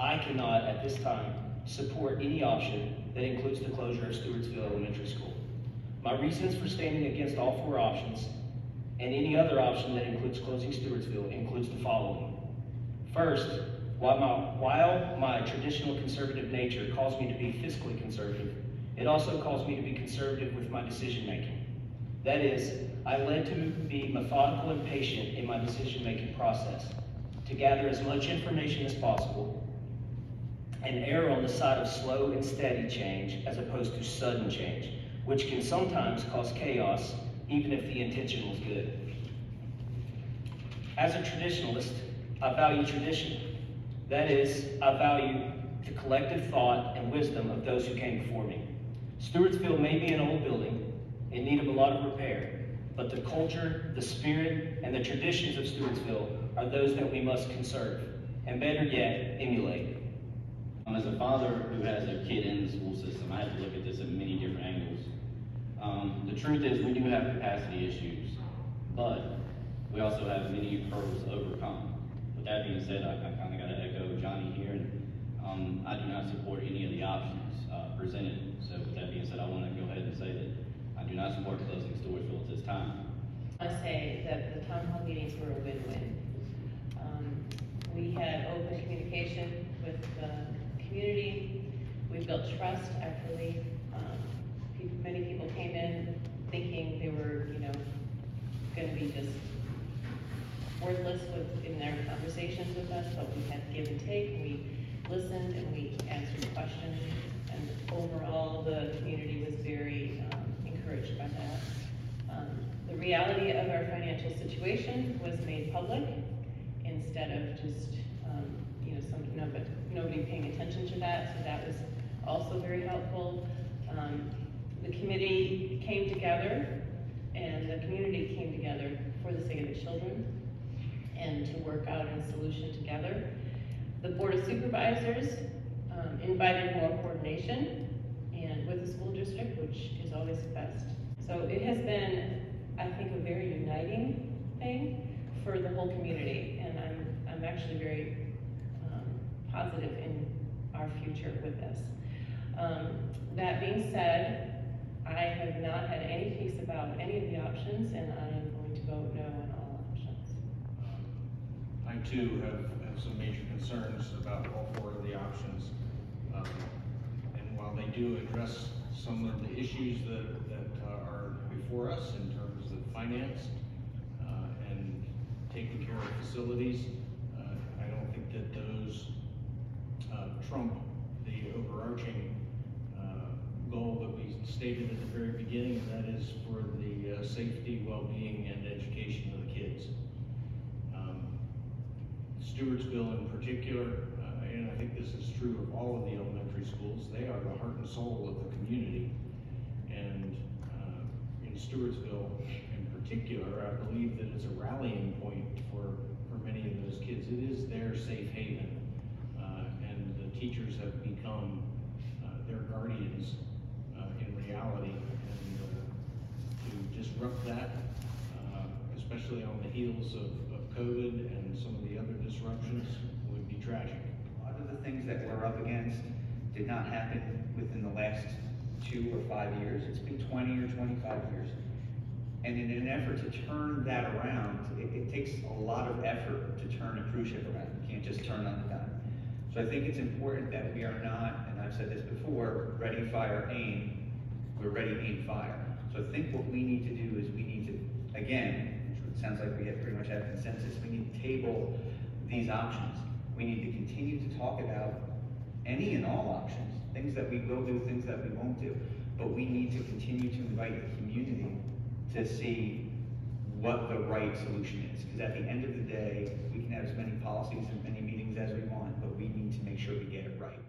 I cannot, at this time, support any option that includes the closure of Stewartsville Elementary School. My reasons for standing against all four options and any other option that includes closing Stewartsville includes the following. First, while my traditional conservative nature calls me to be fiscally conservative, it also calls me to be conservative with my decision making. That is, I led to be methodical and patient in my decision-making process, to gather as much information as possible, and err on the side of slow and steady change as opposed to sudden change, which can sometimes cause chaos even if the intention was good. As a traditionalist, I value tradition. That is, I value the collective thought and wisdom of those who came before me. Stewartsville may be an old building in need of a lot of repair, but the culture, the spirit, and the traditions of Stewartsville are those that we must conserve, and better yet, emulate. As a father who has a kid in the school system, I have to look at this at many different angles. The truth is we do have capacity issues, but we also have many hurdles to overcome. With that being said, I kind of got to echo Johnny here, and I do not support any of the options presented. So with that being said, I want to go ahead and say that I do not support closing Stewartsville at this time. I want to say that the town hall meetings were a win-win. We had open communication with the community. We built trust, I believe. Many people came in thinking they were, going to be just wordless in their conversations with us, but we had give and take, and we listened and we answered questions, and overall the community was very encouraged by that. The reality of our financial situation was made public instead of just nobody paying attention to that, so that was also very helpful. The committee came together and the community came together for the sake of the children and to work out a solution together. The Board of Supervisors invited more coordination and with the school district, which is always the best. So it has been, I think, a very uniting thing for the whole community, and I'm actually very positive in our future with this. That being said, I have not had any peace about any of the options, and I am going to vote no on all options. I too have some major concerns about all four of the options. And while they do address some of the issues that are before us in terms of finance and taking care of facilities, I don't think that those trump the overarching goal that we stated at the very beginning, and that is for the safety, well-being, and education of the kids. Stewartsville in particular, and I think this is true of all of the elementary schools, they are the heart and soul of the community. And in Stewartsville in particular, I believe that it's a rallying point for many of those kids. It is their safe haven, and the teachers have become their guardians in reality, and to disrupt that, especially on the heels of COVID and some of the other disruptions, would be tragic. A lot of the things that we're up against did not happen within the last 2 or 5 years. It's been 20 or 25 years. And in an effort to turn that around, it takes a lot of effort to turn a cruise ship around. You can't just turn on the dime. So I think it's important that we are not, and I've said this before, ready, fire, aim. We're ready, aim, fire. So I think what we need to do is we need to, again, it sounds like we have pretty much have consensus, we need to table these options. We need to continue to talk about any and all options, things that we will do, things that we won't do. But we need to continue to invite the community to see what the right solution is. Because at the end of the day, we can have as many policies and many meetings as we want, but we need to make sure we get it right.